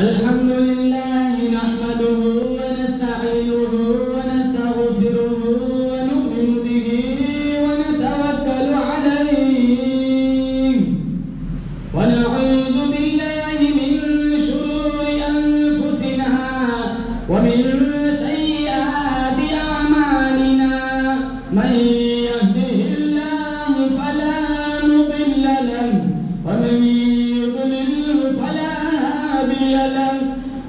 अल्हम्दुलिल्लाह नहमदुहु व नस्तईनुहु व नस्तगफिरुहु व नु'मिनु बिही व नतवक्कलु अलैहि व नऊज़ु बिल्लाहि मिन शुरूरि अनफुसिना व मिन सय्यिआति अअमालिना मन यहदिहिल्लाहु फला मुदिल्ल लहु व मन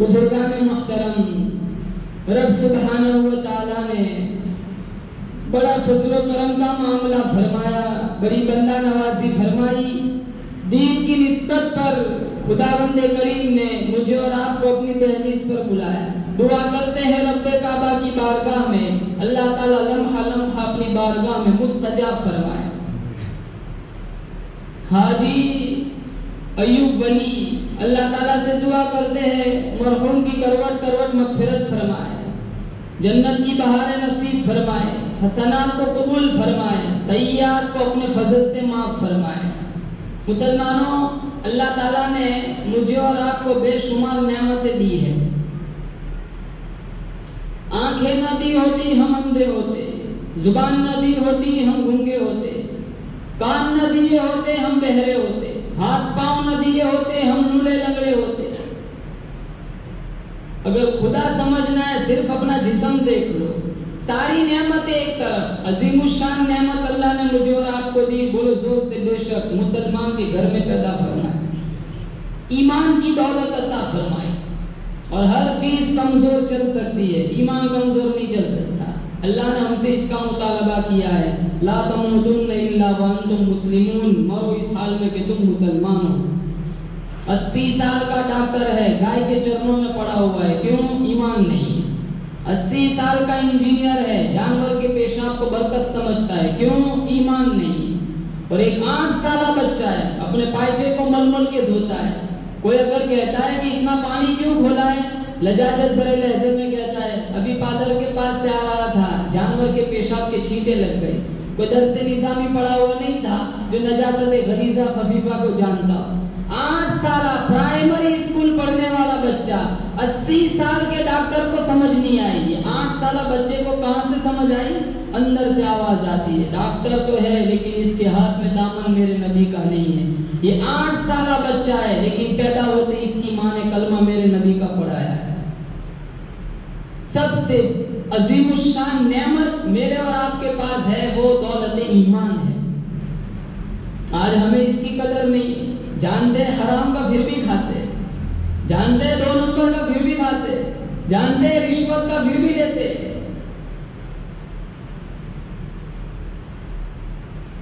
बुजुर्गान मुहतरम रब सुब्हानहु व तआला ने बड़ा फजल व करम का मामला फरमाया, बड़ी बंदा नवाजी फरमाई। दीन की निस्बत पर खुदावंदे करीम ने मुझे और आपको अपनी दहलीज पर बुलाया। दुआ करते हैं रब्बे काबा की बारगाह में अल्लाह ताला लम्हा लम्हा अपनी बारगाह में मुस्तजाब फरमाए। हाजी अयूब वली अल्लाह ताला से दुआ करते हैं मरहूम की करवट करवट मगफिरत फरमाए, जन्नत की बहारें नसीब फरमाए, हसनात को कबूल फरमाए, सय्यात को अपने फजल से माफ फरमाए। मुसलमानों, अल्लाह ताला ने मुझे और आपको बेशुमार नेमतें दी है। आंखें न दी होती हम अंधे होते, जुबान न दी होती हम गूंगे होते, कान न दिए होते हम बहरे होते, हाथ पांव न दिए होते हम लूले लंगड़े होते। अगर खुदा समझना है सिर्फ अपना जिस्म देख लो। सारी नेमतें एक तरफ, अजीमुशान नेमत अल्लाह ने मुझे और आपको दी। बोलो जोर से बेशक मुसलमान के घर में पैदा फरमाए, ईमान की दौलत अता फरमाए। और हर चीज कमजोर चल सकती है, ईमान कमजोर नहीं चल सकता। अल्लाह ने हमसे इसका मुतालबा किया है, ला तमूतुन्ना इल्ला व अंतुम मुस्लिमून, मरो इस हाल में कि तुम मुसलमान हो। 80 साल का डॉक्टर है, गाय के चरणों में पड़ा हुआ है, क्यों? ईमान नहीं। 80 साल का इंजीनियर है, जानवर के पेशाब को बरकत समझता है, क्यों? ईमान नहीं। और एक 8 साल बच्चा है, अपने पायचे को मलमल के धोता है। कोई अगर कहता है कि इतना पानी क्यों घोला है, लजाजत भरे लहजे में कहता है, अभी पादर के पास से आ रहा था, जानवर के पेशाब के छींटे लग गए। कोई दर्स निजामी पढ़ा हुआ नहीं था जो नजासत गलीजा खफीफा को जानता। 8 साल प्राइमरी स्कूल पढ़ने वाला बच्चा 80 साल के डॉक्टर को समझ नहीं आएगी। 8 साल बच्चे को कहां से समझ आई? अंदर से आवाज आती है, डॉक्टर तो है लेकिन इसके हाथ में दामन मेरे नबी का नहीं है। ये 8 साल बच्चा है लेकिन पैदा होते इसकी माँ ने कलमा मेरे नबी का पढ़ाया है। सबसे अजीमुशान नेमत मेरे और आपके पास है वो दौलत ईमान है। आज हमें इसकी कदर नहीं, जानते हराम का फिर भी खाते, जानते 2 नंबर का फिर भी खाते, जानते रिश्वत का फिर भी लेते।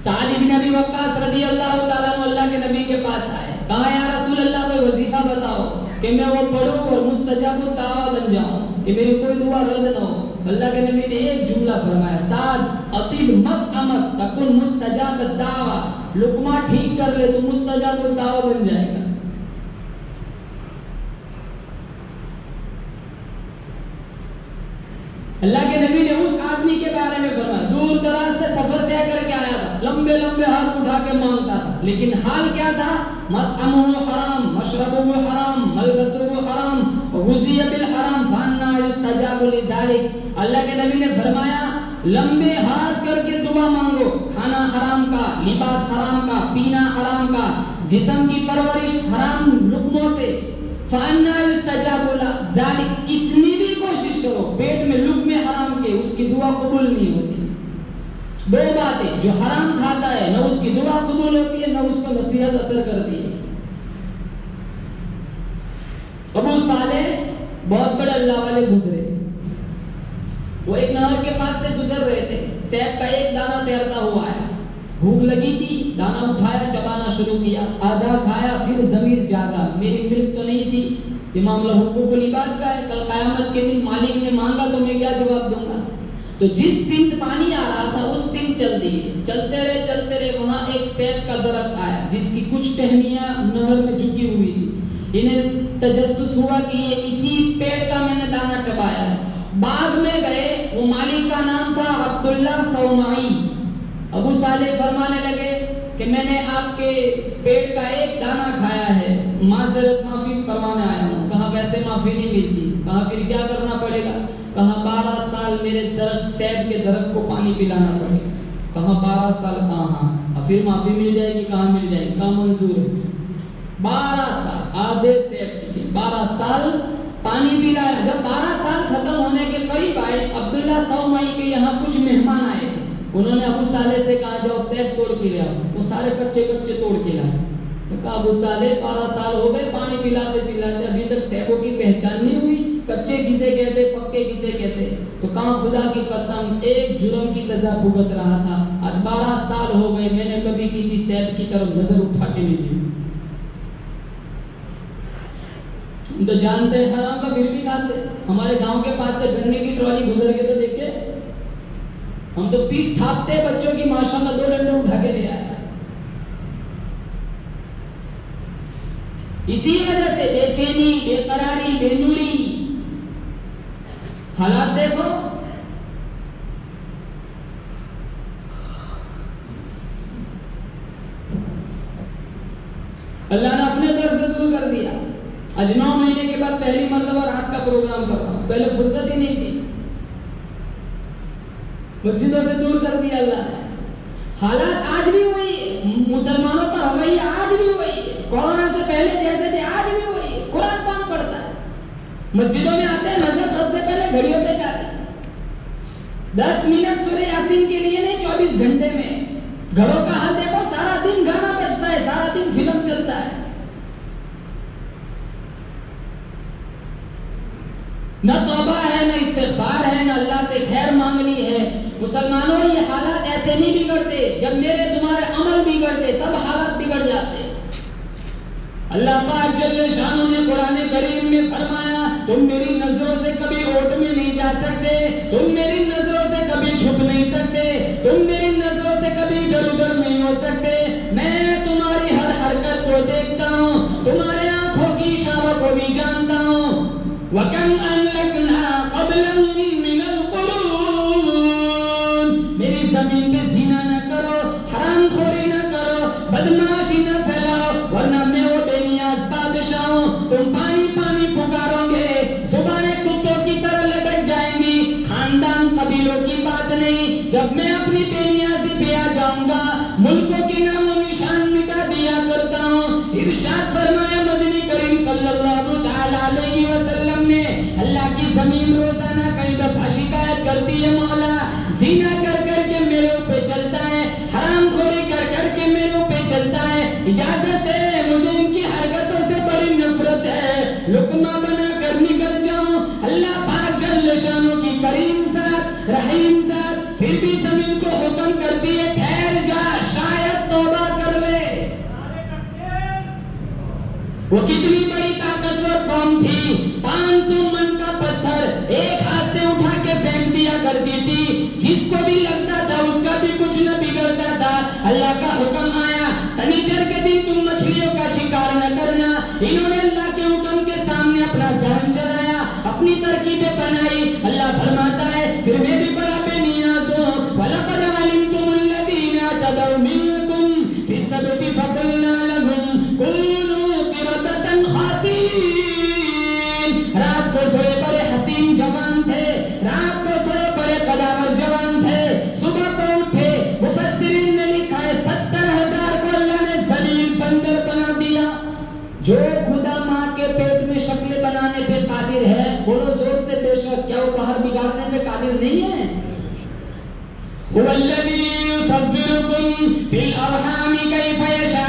साद इब्न अबी वक्कास रज़ियल्लाहु ताला अन्हु अल्लाह के नबी के पास आए, कहा या रसूल अल्लाह कोई वजीफा बताओ कि मैं वो पढ़ूं और मुस्तजाबुत दावा बन जाऊं, कि मेरी कोई दुआ रद्द न हो। अल्लाह के नबी ने एक जुमला फरमाया, साद अतिल मत अमत तकुन मुस्तजाबुत दावा, लुकमा ठीक कर ले तो मुस्तजाबुत दावा बन जाएगा। अल्लाह के नबी ने उस आदमी के बारे में फरमाया, दूर दराज से सफर तय करके आया था, लंबे लंबे हाथ उठा के मांगता था, लेकिन हाल क्या था? मतअमुहु हराम, मशरबुहु हराम, मलबसुहु हराम, गुज़िया बिल हराम, फअन्ना युस्तजाबु लिज़ालिक। अल्लाह के नबी ने फरमाया, लंबे हाथ करके दुआ मांगो, खाना हराम का, लिबास हराम का, पीना हराम का, जिस्म की परवरिश हराम लुक्मों से, फअन्ना युस्तजाबु लिज़ालिक। कितनी भी कोशिश करो, पेट में लुक्मे हराम के, उसकी दुआ कबूल नहीं होती। 2 बातें, जो हराम खाता है न उसकी दुआ कबूल होती है न उसको नसीहत असर करती है। अबू सालेह बहुत बड़े अल्लाह वाले गुजरे, वो एक नहर के पास से गुजर रहे थे, सेब का एक दाना तैरता हुआ आया, भूख लगी थी, दाना उठाया, चबाना शुरू किया, आधा खाया, फिर ज़मीर जागा, मेरी मिल्क तो नहीं थी, ये मामला हुकूकुल इबाद का है, कल क़यामत के दिन मालिक ने मांगा तो मैं क्या जवाब दूंगा। तो जिस सिमत पानी आ रहा था उस सिमत चल दिए, चलते रहे, वहां एक सेब का दरख्त आया जिसकी कुछ टहनियां नहर में झुकी हुई थी। इन्हें तजस्सुस हुआ कि ये इसी पेड़ का मैंने दाना चबाया है। बाद में गए, वो मालिक का नाम था अब्दुल्ला सौमाई। अबू सालेह फरमाने लगे कि मैंने आपके पेड़ का एक दाना खाया है, माजरत माफी करवाने आया हूँ। कहा वैसे माफी नहीं मिलती। कहा फिर क्या करना पड़ेगा? कहा 12 साल मेरे दरख्त सेब के दरख्त को पानी पिलाना पड़ेगा। कहा 12 साल? हाँ, फिर माफी मिल जाएगी। कहाँ मिल जाएगी? कहाँ मंजूर है। 12 साल आधे सेब की 12 साल पानी पिलाया। जब 12 साल खत्म होने के करीब आए, अब्दुल्ला सौमाई के यहाँ कुछ मेहमान आए। उन्होंने अबू सालेह से कहा जाओ सेब तोड़ के ले आओ। वो सारे कच्चे तोड़ के लाए। तो कहा अबू सालेह 12 साल हो गए पानी पिलाते पिलाते, अभी तक सेबों की पहचान नहीं हुई, कच्चे किसे कहते, पक्के किसे कहते। तो कहा खुदा की कसम, एक जुर्म की सजा भुगत रहा था, आज 12 साल हो गए, मैंने कभी किसी सेब की तरफ नजर उठा के नहीं दी। तो जानते हैं हराम का फिर भी खाते। हमारे गांव के पास से गन्ने की ट्रॉली गुजर के तो देखे, हम तो पीठ थापते बच्चों की, माशाल्लाह 2 डंडे उठा के ले आए। इसी वजह से बेचैनी, बेकरारी, बेनूरी हालात देखो। अल्लाह ने अपने तरफ से शुरू कर दिया। आज 9 महीने के बाद पहली मर्तबा रात का प्रोग्राम कर रहा हूं, पहले फुर्सत ही नहीं थी। मस्जिदों से दूर कर दिया अल्लाह ने। हालात आज भी वही है, मुसलमानों पर हो गई, आज भी वही है। कोरोना से पहले जैसे थे आज भी वही है। कुरान कौन पढ़ता है? मस्जिदों में आते हैं, नजर सबसे पहले घड़ियों पे जाती है। 10 मिनट सूरह यासीन के लिए नहीं, 24 घंटे में। घरों का हाल देखो, सारा दिन गाना बजता है, सारा दिन फिल्म चलता है। न तौबा है, न इस्तिग़फ़ार है, न अल्लाह से खैर मांगनी है। मुसलमानों, ये हालात ऐसे नहीं बिगड़ते, जब मेरे तुम्हारे अमल बिगड़ते तब हालात बिगड़ जाते। अल्लाह पाक जल्ले शानो ने कुरान करीम में फरमाया, तुम मेरी नजरों से कभी ओट में नहीं जा सकते, तुम मेरी नजरों से कभी छुप नहीं सकते, तुम मेरी नजरों से कभी इधर उधर नहीं हो सकते। मैं तुम्हारी हर हरकत को देखता हूँ, तुम्हारे आंखों की इशारों को भी जानता हूँ। वकम अहलकना क़ब्लहुम मिनल क़ुरून, मेरी जमीन पे ज़िना न करो, हरामखोरी न करो, बदमाशी न फैलाओ, वरना मैं वो बेनियाज बादशाह हूं। तुम पानी पानी पुकारोगे, जुबानें कुत्तों की तरह लटक जाएंगी। खानदान कबीलों की बात नहीं, जब मैं अपनी बेनियाजी पे आ जाऊंगा, मुल्कों के नामो निशान मिटा दिया करता हूं। इरशाद फरमाया मदनी करीम सल्लल्लाहु तआला अलैहि वसल्लम ने, अल्लाह की जमीन रोजाना कई दफा शिकायत करती है, मौला ज़िना कर करके मेरे ऊपर चलता है, हरामखोरी कर करके मेरे ऊपर चलता है, इजाजत है, मुझे इनकी हरकतों से बड़ी नफरत है, लुकमा बना कर निकल जाऊं। अल्लाह पाक जल्ल शानो की करीम ज़ात, रहीम ज़ात फिर भी जमीन को हुक्म करती है, ठहर जा, शायद तौबा कर ले। वो कितनी बड़ी ताकतवर कौम थी, 500 मन का पत्थर एक हाथ से उठा के फेंक दिया करती थी, जिसको भी लगता था उसका भी कुछ न बिगड़ता था। अल्लाह का हुक्म आया, शनिचर के दिन तुम मछलियों का शिकार न करना। इन्होंने अल्लाह के हुक्म के सामने अपना जहन चलाया, अपनी तरकीबें बनाई। अल्लाह फरमाता है, फिर मैं भी बड़ा बेनियाज हूं। वलक़द अलिमतुमुल्लज़ीना तदौ मिनकुम फिस्सबति फक़ुलना लहुम कूनू क़िरदतन ख़ासीन। रात को सोए बड़े हसीन जवान थे, रात को सोए बड़े कदावर जवान थे, सुबह को उठे। मुफस्सिरीन ने लिखा है 70,000 को अल्लाह ने जलील बंदर बना दिया। जो खुदा माँ के पेट में शक्ल बनाने पे कादिर है, बोलो जोर से बेशक, क्या वो बाहर बिगाड़ने पे कादिर नहीं है? हुवल्लज़ी युसव्विरुकुम फिल अरहामि कैफ़ यशा,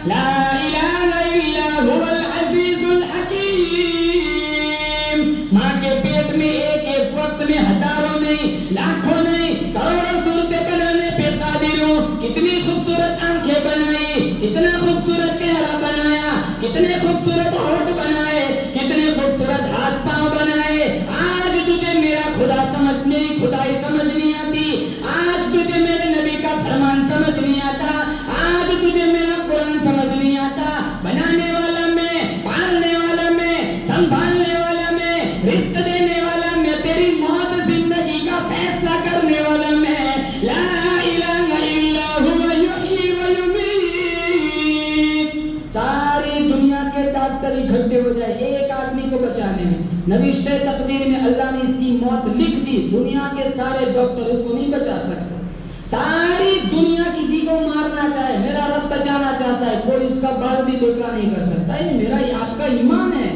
ला इलाहा इल्ला हुवल अज़ीज़ुल हकीम। माँ के पेट में एक एक वक्त में हजारों नहीं, लाखों नहीं, करोड़ों सूरतें बनाने पे कादिर हूँ। कितनी खूबसूरत आंखें बनाई, कितना खूबसूरत चेहरा बनाया, कितने खूबसूरत होठ बनाए, कितने खूबसूरत हाथ पांव बनाए। आज तुझे मेरा खुदा समझ, मेरी खुदाई समझ नहीं आती, आज तुझे मेरे नबी का फरमान समझ नहीं आता, आज तुझे मेरा कुरान समझ नहीं आता। बनाने वाला मैं, पालने वाला मैं, संभालने वाला मैं, रिस्क देने वाला मैं, तेरी मौत जिंदगी का फैसला करने वाला मैं। ला इलाहा इल्ला हुवा युहयी व युमीत। सारी दुनिया के डॉक्टर इकट्ठे हो जाए एक आदमी को बचाने में, नविश्ते तकदीर में अल्लाह ने इसकी मौत लिख दी, दुनिया के सारे डॉक्टर उसको नहीं बचा सकते। सारी दुनिया किसी को मारना चाहे, मेरा रब बचाना चाहता है, कोई उसका बाल भी बेकार नहीं कर सकता। ये मेरा आपका ईमान है।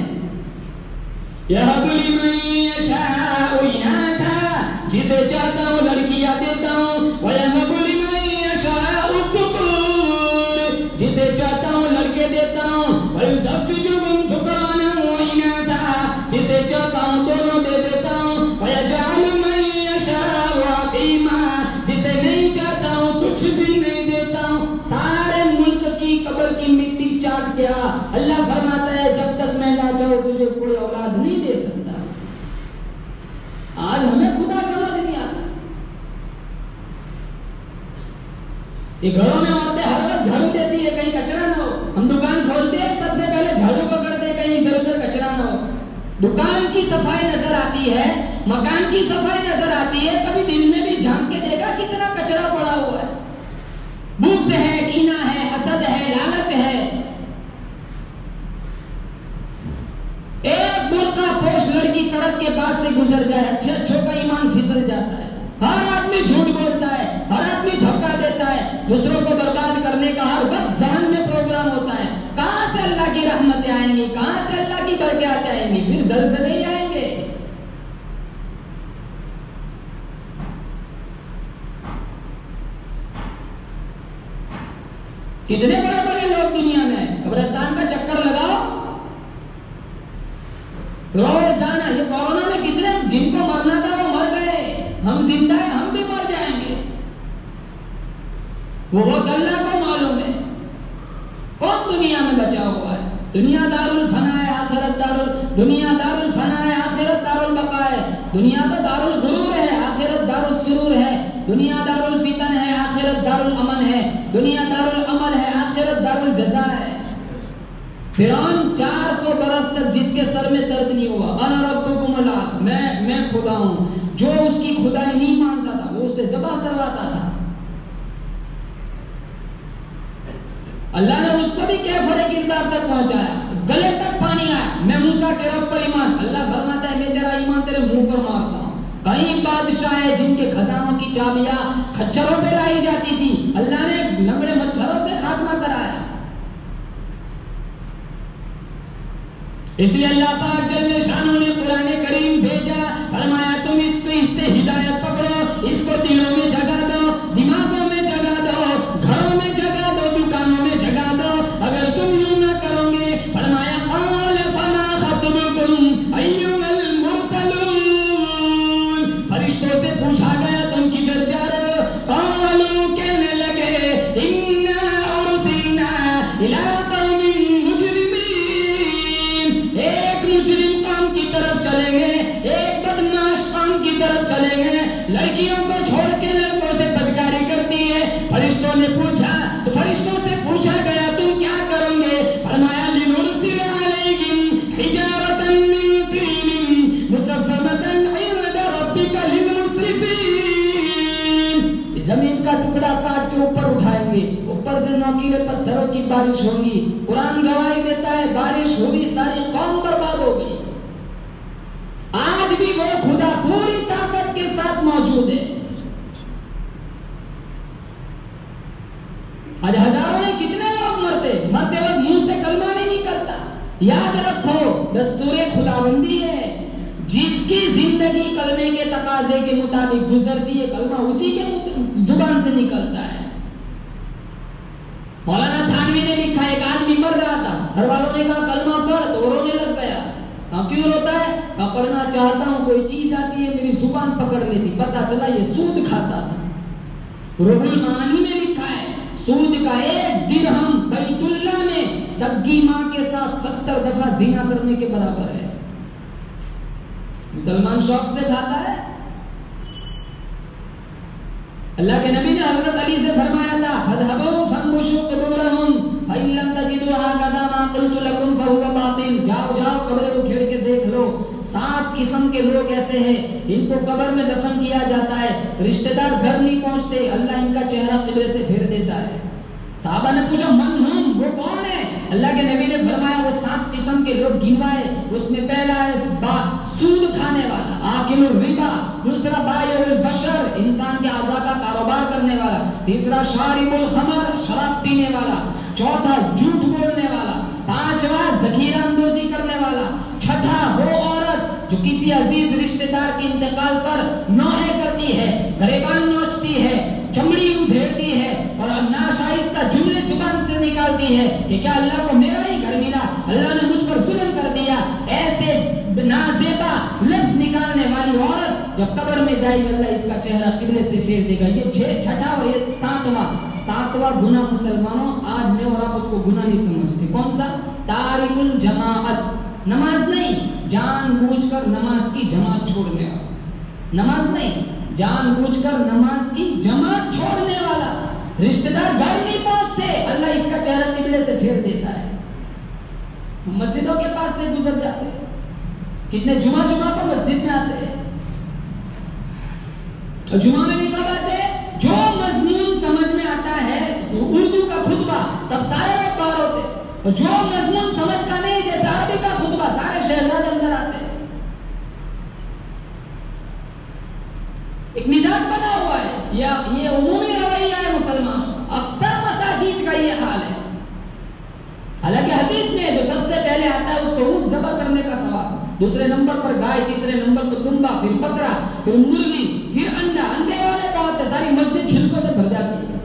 यहबुली मन यशाउ इनाथा, जिसे चाहता हूँ लड़कियां देता हूँ, वयहबुली मन यशाउ ज़ुकुर, जिसे चाहता हूँ लड़के देता हूँ, वयुज़व्विजुहुम ज़ुक्रानन व इनाथा, जिसे चाहता हूँ दोनों दे देता हूँ, वयजअलु मन यशाउ अक़ीमा, जिसे नहीं चाहता हूँ कुछ भी नहीं देता हूँ। सारे मुल्क की कब्र की मिट्टी चाट गया। अल्लाह फरमाता है, जब तक मैं ना चाहूं तुझे कोई औलाद नहीं दे सकता। आज हमें खुदा समझ नहीं आता। ये घरों में औरतें हर वक्त झाड़ू देती है, कहीं कचरा ना हो। हम दुकान खोलते हैं, सबसे पहले झाड़ू पकड़ते हैं, कहीं इधर उधर कचरा ना हो। दुकान की सफाई नजर आती है, मकान की सफाई नजर आती है, कभी दिल में भी झांक के देखा कितना कचरा पड़ा हुआ है। बुग़्ज़ है, कीना है, हसद है, लालच है। एक बुर्का पोश लड़की सड़क के पास से गुजर जाए, अच्छे अच्छों का ईमान फिसल जाता है। हर आदमी झूठ बोलता है, हर आदमी धोखा देता है, दूसरों को बर्बाद करने का हर वक्त ज़हन में प्रोग्राम होता है। कहां से अल्लाह की रहमतें आएंगी, कहां से अल्लाह की बरकत आएंगी? फिर ज़लज़ले आएंगे। कितने बड़े बड़े लोग दुनिया में, कब्रिस्तान का चक्कर लगाओ रोजाना। ये कोरोना में कितने जिनको मरना था वो मर गए, हम जिंदा हैं, हम भी मर जाएंगे। वो अल्लाह को मालूम है कौन दुनिया में बचा हुआ है। दुनिया दारुल फना है, आखिरत दारुल, दुनिया दारुल फना है, आखिरत दारुल बका है। दुनिया तो दारुल गुरूर है, आखिरत दारुल सुरूर है। दुनिया दारुल फितन है, आखिरत दारुल अमन है। दुनिया दारुल अमल है, आखिरत दारुल जज़ा है। फिरौन 400 बरस तक जिसके सर में दर्द नहीं हुआ, अना रब्बुकुमुल आला, मैं खुदा हूं, जो उसकी खुदाई नहीं मानता था वो उसे ज़बह करवाता था। अल्लाह ने उसको भी कैफरे किरदार तक पहुंचाया, गले तक पानी आया, मैं मूसा के रब पर ईमान, अल्लाह फरमाता है मैं तेरा ईमान तेरे मुंह पर मारता हूं। कई बादशाह है जिनके खजानों की चाबियां खच्चरों पे लाई जाती थी, अल्लाह ने लंगड़े मच्छरों से खात्मा कराया। इसलिए अल्लाह पाक जल्ले शानों ने कुरान करीम भेजा, फरमाया तुम इससे हिदायत पकड़ो, इसको दिलों में जगा दो, दिमागों में जगा दो, घरों में जगा दो, दुकानों में जगा दो। अगर तुम यूं ना करोगे, फरमाया क़ाल फमा ख़त्बुकुम अय्युहल मुरसलून, फरिश्तों से पूछा गया तुम किधर जा रहे हो? क़ालू, कहने लगे इन्ना उरसिलना इला क़ौमिन मुजरिमीन, एक मुजरिम कौम की तरफ चलेंगे, एक बदमाश कौम की तरफ चलेंगे, लड़कियों को छोड़ के लड़कों से बदकारी करती है। फरिश्तों ने पूछा, तो फरिश्तों से पूछा गया तुम क्या करोगे? फरमाया लिनुरसिल अलैहिम हिजारतन मिन तीन मुसफ्फमतन इंदा रब्बिका लिलमुस्रिफीन, जमीन का टुकड़ा काट के ऊपर उठाएंगे, ऊपर से नोकीले पत्थरों की बारिश होगी। कुरान गवाही देता है बारिश हुई, सारी कौम बर्बाद हो गई। आज भी वो खुदा पूरी ताकत के साथ मौजूद है। आज हजारों में कितने लोग मरते वक्त मुंह से कलमा नहीं निकलता। याद रखो दस्तूरे खुदाबंदी है, जिसकी जिंदगी कलमे के तकाजे के मुताबिक गुजरती है, कलमा उसी के जुबान से निकलता है। मौलाना थानवी ने लिखा, एक आदमी मर रहा था, घर वालों ने कहा कलमा पढ़, तो रोने लग गया। क्यों रोता है? पढ़ना चाहता हूं, कोई चीज आती है मेरी जुबान पकड़ लेती, पता चला ये सूद खाता था। रुहुल मानी में लिखा है सूद का 1 दिरहम बैतुल्लाह में सग्गी मां के साथ 70 दफा जिना करने के बराबर है। मुसलमान शौक से खाता है। अल्लाह के नबी ने हजरत अली से फरमाया था, फदहबू फंबुशु कुबूरहुम फइल्लम तजिदुहा कदा मा क़ुल्तु लकुम फहुवा बातिल, जाओ जाओ कब्र को घेर के देख लो। 7 किस्म के लोग ऐसे हैं, इनको कब्र में दफन किया जाता है, रिश्तेदार घर नहीं पहुंचते, अल्लाह इनका चेहरा किबले से फेर देता है। साहबा ने पूछा मन हम, वो कौन है? अल्लाह के नबी ने फरमाया वो 7 किस्म के लोग गिनवाए। उसमें पहला है सूद खाने वाला, आकिलुर रिबा, दूसरा बायउल बशर, इंसान के आज़ा का कारोबार करने वाला, तीसरा शारिबुल खमर, शराब पीने वाला, चौथा झूठ बोलने वाला, पांचवा जखीरा अंदोजी करने वाला, छठा वो औरत जो किसी अजीज रिश्तेदार के इंतकाल पर नौहे करती है, गरेबान नोचती है, चमड़ी उधेड़ती है और नाशाइस्ता जुमले जुबान से निकालती है कि क्या अल्लाह को मेरा ही घर मिला, अल्लाह ने मुझ पर जुल्म कर दिया। ऐसे नाज़ेबा लफ्ज निकालने वाली औरत जब कब्र में जाएगी, अल्लाह इसका चेहरा किबले से फेर देगा। ये छठा और ये सातवां गुनाह मुसलमानों, आज मैं और आप उसको गुनाह नहीं समझते। कौन सा? तारिकुल जमाअत, नमाज नहीं, जानबूझकर नमाज की जमात छोड़ने वाला, नमाज नहीं जानबूझकर नमाज की जमात छोड़ने वाला। रिश्तेदार घर नहीं पहुंचते, अल्लाह इसका चेहरा किबले से फेर देता है। मस्जिदों के पास से गुजर जाते, कितने जुमा पर मस्जिद में आते हैं और जुमा में नहीं कब आते? जो मजमून समझ में आता है, उर्दू का खुतबा, तब सारे लोग बाहर होते, और जो मजमून समझ का नहीं, जैसे अरबी का खुतबा, सारे शहजाद अंदर आते हैं। एक मिजाज बना हुआ है, या ये उमूमी रवैया है मुसलमान, अक्सर मसाजिद का ये हाल है। हालांकि हदीस में जो सबसे पहले आता है उसको ऊंट ज़बह करने का सवाब, दूसरे नंबर पर गाय, तीसरे नंबर पर दुम्बा, फिर बकरा, फिर मुर्गी, फिर अंडा। अंडे वाले बहुत है, सारी मस्जिद छिलकों से भर जाती है।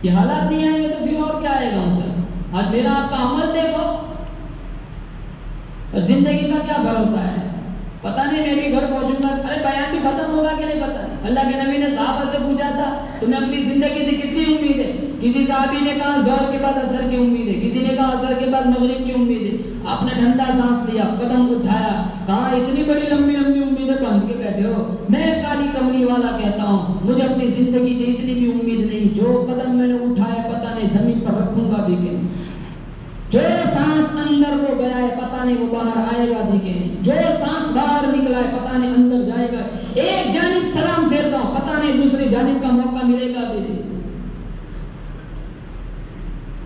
ये हालात नहीं आएंगे तो फिर और क्या आएगा मुसलमान? आज मेरा आपका अमल देखो, जिंदगी का क्या भरोसा है? पता नहीं मैं भी घर पहुंचूंगा, अरे बयान भी खत्म होगा कि नहीं पता। अल्लाह के नबी ने सहाबा से पूछा था तुम्हें अपनी जिंदगी से कितनी उम्मीद है? किसी साहबी ने कहा ज़ोहर के बाद असर की उम्मीद है, किसी ने कहा असर के बाद मगरिब की उम्मीद है। आपने ठंडा सांस लिया, कदम उठाया, कहा इतनी बड़ी लंबी लंबी उम्मीद है तो बांध के बैठे हो। मैं काली कमली वाला कहता हूँ, मुझे अपनी जिंदगी से इतनी भी उम्मीद नहीं, जो कदम मैंने उठाया पता नहीं जमीन पर रखूंगा भी कि नहीं, जो सांस अंदर को गया है पता नहीं वो बाहर आएगा भी कि नहीं, जो सांस बाहर निकला है पता नहीं अंदर जाएगा। एक जानिब सलाम फेरता हूँ, पता नहीं दूसरी जानिब का मौका मिलेगा भी नहीं।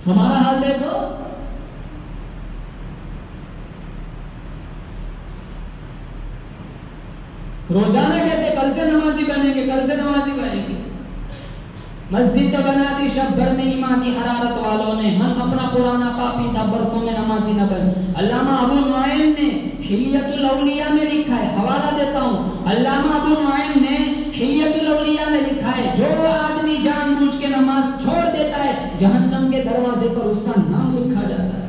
हमारा हाल देखो, रोजाना कहते कल से नमाजी बनेंगे, कल से नमाजी बनेंगे। मस्जिद तो बना दी शब भर में ईमान की हरारत वालों ने, मन अपना पुराना पापी था बरसों में नमाजी न बन। अल्लामा अबू नुआइम ने हिलियतुल औलिया में लिखा है, हवाला देता हूँ, अल्लामा अबू नुआइम ने हिलियतुल औलिया में लिखा है, जो आदमी जानबूझ के नमाज छोड़ देता है जहन्नम के दरवाजे पर उसका नाम लिखा जाता है।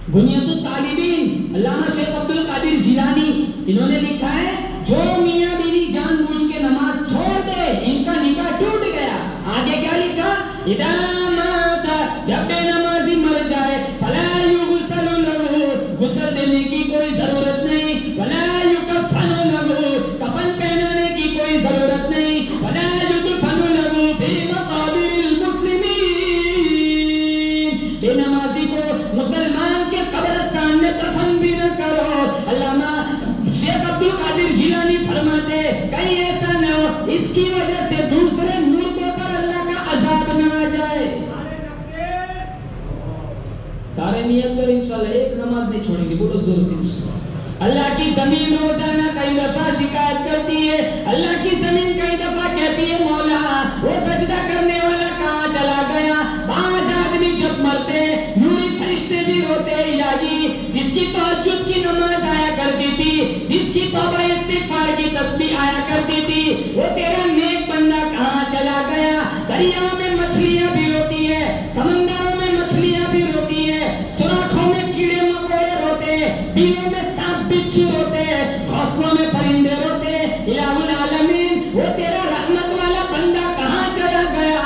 बुनियादुत तालिबीन अल्लामा शेख अब्दुल कादिर जिलानी, इन्होंने लिखा है, जो मियां बीवी जानबूझ के नमाज छोड़ दे इनका निकाह टूट गया। आगे क्या लिखा, इदा माता, जब बेनमाजी मर जाए, फला युगसलु लहु, गुस्ल देने की कोई जरूरत नहीं, वला युकफनु लहु, कफन पहनाने की कोई जरूरत नहीं, वला युदफनु लहु फी मकाबिरिल मुस्लिमीन, बेनमाजी को मुसलमान के कब्रिस्तान में दफन भी न करो। अल्लामा शेख अब्दुल कादिर जिलानी फरमाते, कहीं ऐसा न हो इसकी वजह से दूसरे मुर्दों पर अल्लाह का अजाब न आ जाए। सारे नियत कर इंशाल्लाह, एक नमाज नहीं छोड़ेंगे, बोलो जोर से इंशाल्लाह। अल्लाह की जमीन रोजाना कई दफा शिकायत करती है, अल्लाह की जमीन कई दफा कहती है, मौला वो सजदा करने वाला कहाँ चला गया। बाज आदमी जब मरते नूरी फरिश्ते भी रोते, इलाही जिसकी तहज्जुद की नमाज आया करती थी, जिसकी तौबा इस्तिगफार की तस्बीह आया करती थी, वो तेरा नेक बंदा कहाँ चला गया। दरियाओं में मछलियां भी रोती है, समंदरों में मछलियां भी रोती है, सुराखों में कीड़े मकोड़े रोते, बिलों में सांप बिच्छू रोते, घोंसलों में परिंदे रोते, इलाहुल आलमीन वो तेरा रहमत वाला बंदा कहाँ चला गया।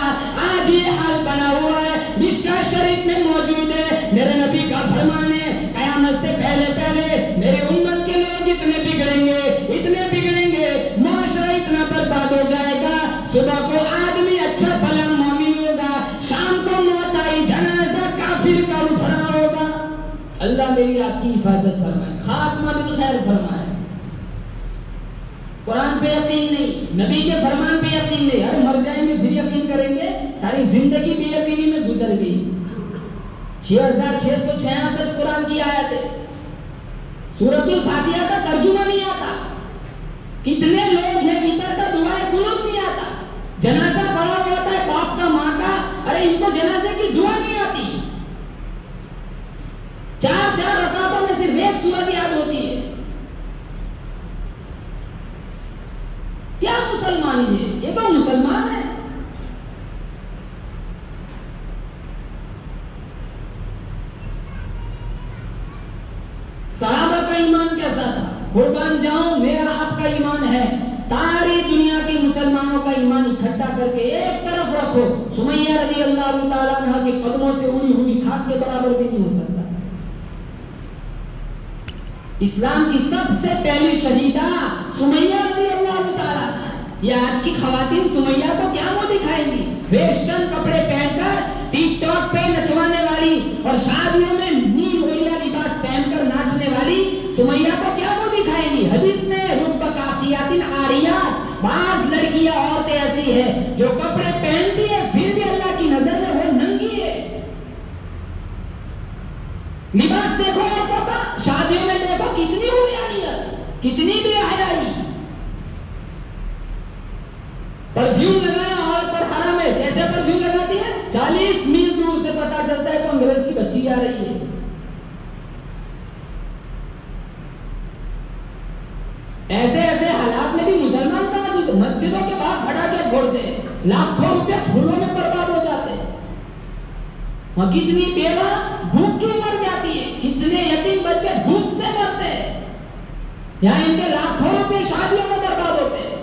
आज ये हाल बना हुआ है, मिशका शरीफ में मौजूद है, मेरे नबी का फरमान है, कयामत से पहले पहले मेरे उम्मत के लोग इतने बिगड़ेंगे, माशरा इतना बर्बाद हो जाएगा। सुबह को आदमी अच्छा भला मोमिन होगा, शाम को मौत आई जनाजा काफिर का उठना होगा। अल्लाह मेरी आपकी हिफाजत फरमाए, खात्मा भी खैर फरमाए। कुरान पे यकीन नहीं, नबी के फरमान पे यकीन नहीं, अरे मर जाएंगे फिर यकीन करेंगे। सारी जिंदगी बेयकीनी में गुजर गई। 6666 कुरान की आयत है, सूरतुल फातिहा का तर्जुमा नहीं आता। कितने लोग हैं इधर का दुआए कुनूत नहीं आता। जनाजा पड़ा होता है बाप का माँ का, अरे इनको जनाजे की दुआ नहीं आती। 4 रकातों में सिर्फ एक सूरत याद होती है। क्या मुसलमान है ये, तो मुसलमान है। सहाबा का ईमान कैसा था, कुर्बान जाऊं मेरा आपका ईमान है। सारी दुनिया के मुसलमानों का ईमान इकट्ठा करके एक तरफ रखो, सुमैया रज़ी अल्लाह तआला अन्हा के कदमों से उड़ी हुई खाक के बराबर भी नहीं हो सकता। इस्लाम की सबसे पहली शहीदा सुमैया रज़ी अल्लाह तआला। ये आज की खवातीन सुमैया को क्या मुंह दिखाएंगी, वेस्टर्न कपड़े पहनकर टिकटॉक पे नचवाने वाली और शादियों में नील ओलिया लिबास पहनकर नाचने वाली सुमैया को क्या मुंह दिखाएंगी। हदीस में रुब्ब कासियातिन आरियात, बाज लड़कियां औरतें ऐसी है जो कपड़े पहनती है फिर भी अल्लाह की नजर में वो नंगी है। लिबास देखो औरतों का, शादियों में देखो कितनी बुरियानियत, कितनी बेहयाई। परफ्यूम लगाना औरत पर हराम है। कैसे परफ्यूम लगाती है, 40 मील दूर से पता चलता है कांग्रेस की बच्ची आ रही है। ऐसे ऐसे हालात में भी मुसलमान मस्जिदों के बाहर खड़ा के फोड़ते हैं, लाखों रुपए फूलों में बर्बाद हो जाते हैं। वहां कितनी बेवा भूख क्यों मर जाती है, कितने यतीम बच्चे भूख से मरते हैं, यहाँ इनके लाखों रुपए शादियों में बर्बाद होते हैं।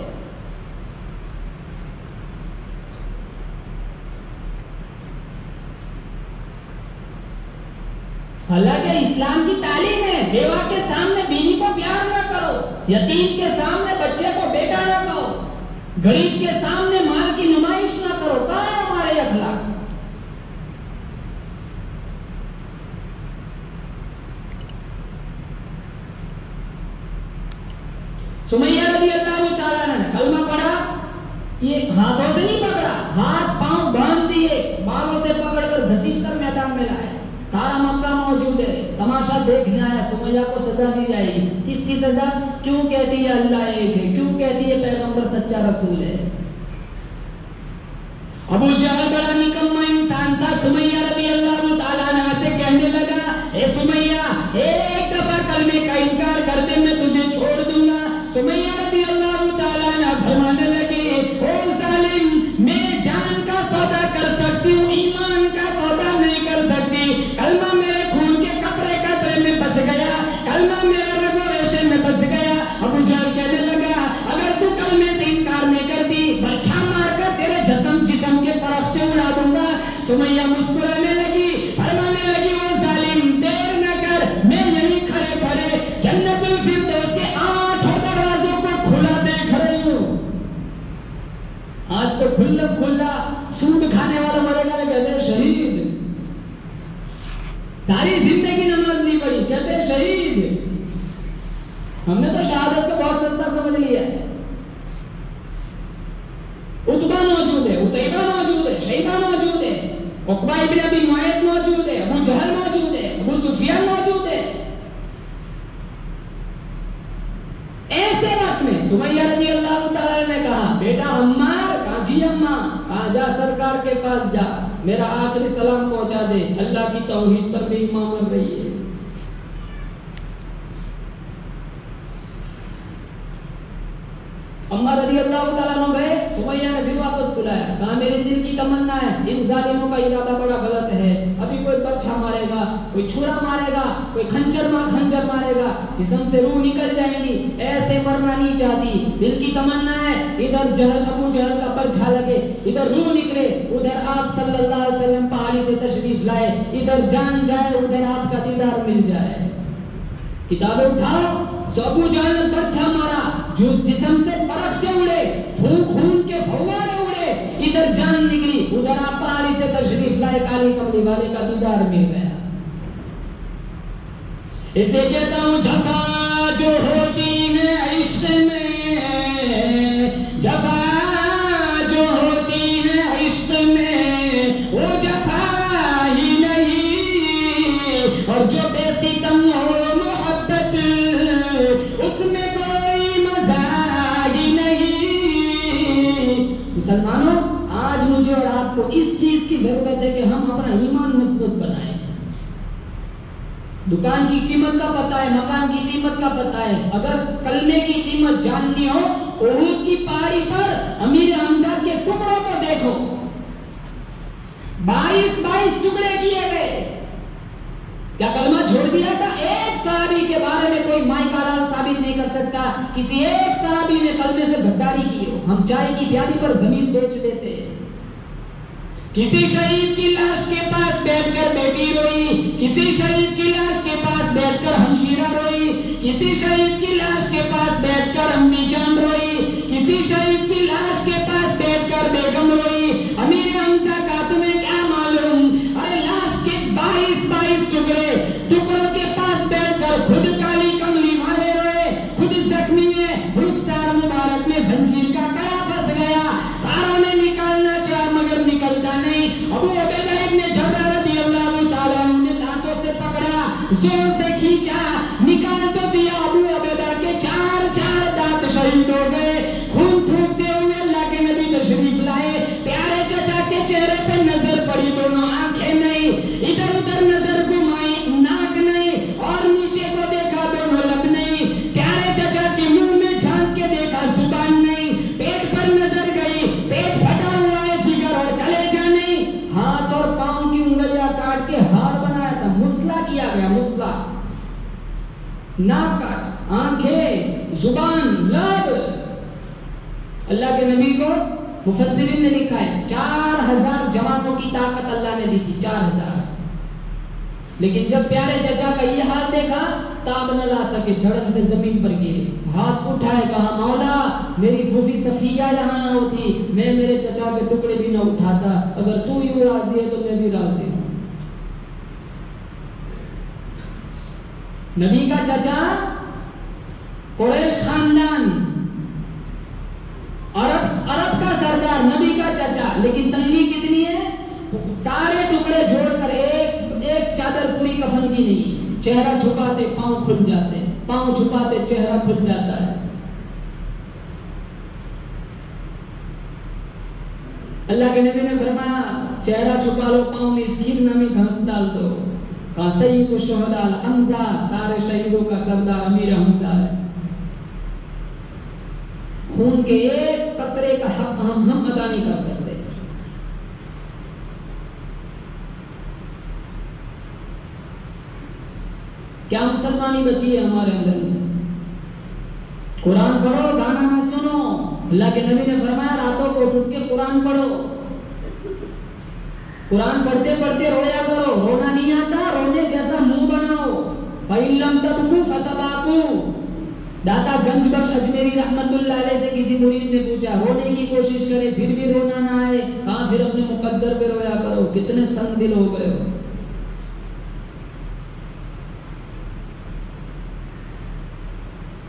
हालांकि इस्लाम की तालीम है बेवा के सामने बीवी को प्यार ना करो, यतीम के सामने बच्चे को बेटा ना कहो, गरीब के सामने माल की नुमाइश ना करो। कहाँ है हमारे अखलाक? सुमैया रज़ी अल्लाह तआला ने कलमा पढ़ा, ये हाथों से नहीं पकड़ा, हाथ पांव बांध दिए, बालों से पकड़कर घसीट कर मैदान में लाए। सारा मक्का मौजूद है, तमाशा देखने आया। सुमैया को सजा दी जाएगी। किसकी सजा? क्यों कहती है अल्लाह एक है, क्यों कहती है पैगंबर सच्चा रसूल है। अबू जहल बड़ा निकम्मा इंसान था। सुमैया रज़ी अल्लाह तआला अन्हा से कहने लगा, ए सुमैया, एक दफा कलमे का इनकार कर दे, मैं तुझे छोड़ दूंगा। सुमैया रज़ी अल्लाह तआला अन्हा फरमाने लगी, ओ जालिम, मैं जान का सौदा कर सकती हूँ, ईमान का सौदा नहीं कर सकती। कलमा मेरे खून के कतरे कतरे में बस गया, कलमा मेरे रगो रेशे में बस गया। अबू जहल कहने लगा, अगर तू कलमे से इनकार नहीं करती, बर्छा मारकर तेरे जिस्म के तरफ से उड़ा दूंगा। सुमैया मुस्कुराने लगी, फरमाने लगी, ओ जालिम, देर न कर, मैं यहीं खड़े खड़े जन्नतुल फिरदौस के 8 दरवाजों को खुला देख रही हूँ। आज तो खुल्ला सूद खाने वाला मरेगा, कहते हैं शहीद। सारी जिंदगी नमाज नहीं पढ़ी, कहते हैं शहीद। हमने तो शहादत को बहुत सस्ता समझ लिया है। उतबा मौजूद है, उतैबा मौजूद है, शैबा मौजूद है, उक़बा इब्न अबी मुअय्यद मौजूद है, अबू जहल मौजूद है, अबू सुफियान मौजूद है। ऐसे वक्त में सुमैया रज़ी अल्लाह तआला ने कहा, बेटा अम्मार, कहा जी अम्मा, कहा जा सरकार के पास जा, मेरा आखिरी सलाम पहुंचा दे, अल्लाह की तौहीद पर भी ईमान कर रही है। अम्मा रज़ी अल्लाह तआला अन्हा गए, सुमैया ने फिर वापस बुलाया, कहा मेरे दिल की तमन्ना है, इन जालिमों का इरादा बड़ा गलत है, अभी कोई बर्छा मारेगा, कोई छुरा मारेगा, कोई खंजर मारेगा, जिस्म से रूह निकल जाएगी, ऐसे मरना नहीं चाहती। दिल की तमन्ना है इधर अबू जहल का बर्छा लगे, इधर रूह निकले, उधर आप सल्लल्लाहु अलैहि वसल्लम पहाड़ी से तशरीफ लाए, इधर जान जाए, उधर आपका दीदार मिल जाए। किताबें उठाओ, अबू जहल ने बर्छा मारा, जो जिस्म से परख से उड़े, खून के फव्वारे उड़े, इधर जान निकली, उधर आप पहाड़ी से तशरीफ लाए, काली कमली वाले का दीदार मिल गया। इसलिए कहता हूं, जफा जो होती है इश्क में, जफा जो होती है इश्क में, वो जफा ही नहीं, और जो बेसितम हो मोहब्बत, उसमें कोई मजा ही नहीं। मुसलमानों, आज मुझे और आपको इस चीज की जरूरत है कि हम अपना ईमान मजबूत बनाएं। दुकान की कीमत का पता है, मकान की कीमत का पता है, अगर कलमे की कीमत जाननी हो, उहद की पहाड़ी पर अमीर हमजा के टुकड़ों को देखो, 22 टुकड़े किए गए। क्या कलमा छोड़ दिया था? एक सहाबी के बारे में कोई मायकालाल साबित नहीं कर सकता, किसी एक सहाबी ने कलमे से गद्दारी की हो। हम चाय की प्याली पर जमीन बेच देते हैं। किसी शहीद की लाश के पास बैठकर बेटी रोई, किसी शहीद की लाश के पास बैठकर हमशीरा रोई, किसी शहीद की लाश के पास बैठकर अम्मी जान रोई, किसी शहीद की लाश के पास बैठकर बेगम रोई। अमीर हमजा का तुम्हें क्या मालूम? अरे लाश के 22 टुकड़ों के पास बैठकर खुद काली कमली वाले रोए, खुद जख्मी है, रुखसार मुबारक में जंजीर का कड़ा फंस गया, सारों ने निकालना चाहा मगर निकलता नहीं। अबू उबैदा इब्न जर्राह रज़ियल्लाहु ताला अन्हु ने दांतों से पकड़ा, जोर से खींचा, निकाल तो दिया। अबू उबैदा के 4 दांत शहीद हो गए। खून थूकते हुए अल्लाह के नबी तशरीफ लाए। प्यारे चचा के चेहरे पे नजर पड़ी, दोनों आंखें नहीं, इधर उधर नजर घुमाई, नाक नहीं, और नीचे को देखा, दोनों लब नहीं। प्यारे चचा के मुंह में झांक के देखा, जुबान नहीं। पेट पर नजर गई, पेट फटा हुआ है, जिगर और कलेजा नहीं। हाथ और पांव की उंगलियां काट के हार बनाया था, मुसला किया गया, मुसला। नाक काट, आंखें, जुबान, लब। अल्लाह के नबी को मुफस्सिरीन ने लिखा है 4000 जवानों की ताकत अल्लाह ने दी थी, 4000। लेकिन जब प्यारे चचा का ये हाल देखा, ताब न ला सके, धड़म से जमीन पर गिरे, हाथ उठाए, कहा मौला मेरी फूफी सफिया यहाँ न होती, मैं मेरे चचा के टुकड़े भी न उठाता, अगर तू यूं राजी है तो मैं भी राजी हूं। नबी का चचा कुरैश खानदान, अरब का सरदार, नबी का चचा, लेकिन तंगी कितनी है, सारे टुकड़े जोड़कर एक चादर पूरी कफन की नहीं, चेहरा छुपाते पांव खुल जाते, पांव छुपाते चेहरा खुल जाता है। अल्लाह के नबी ने फरमाया चेहरा छुपा लो, पांव में इसकीर नामी घास डाल दो। कहा सईद शुहदा हमजा, सारे शहीदों का सरदार अमीर हमजा है। खून के एक कतरे का हक हम अदा नहीं कर सकते। क्या मुसलमानी बची है हमारे अंदर से? कुरान पढ़ो, गाना ना सुनो। अल्लाह के नबी ने फरमाया रातों को उठ के कुरान पढ़ो, कुरान पढ़ते पढ़ते रोया करो। रोना नहीं आता, रोने जैसा मुंह बनाओ। फइल्लम तबकू फतबाकू। दाता गंज बख्श अजमेरी रहमतुल्लाह अलैह से किसी मुरीद ने पूछा, रोने की कोशिश करे फिर भी रोना ना आए, कहां फिर अपने मुकद्दर पे रोया करो। कितने संग दिल हो गए हो।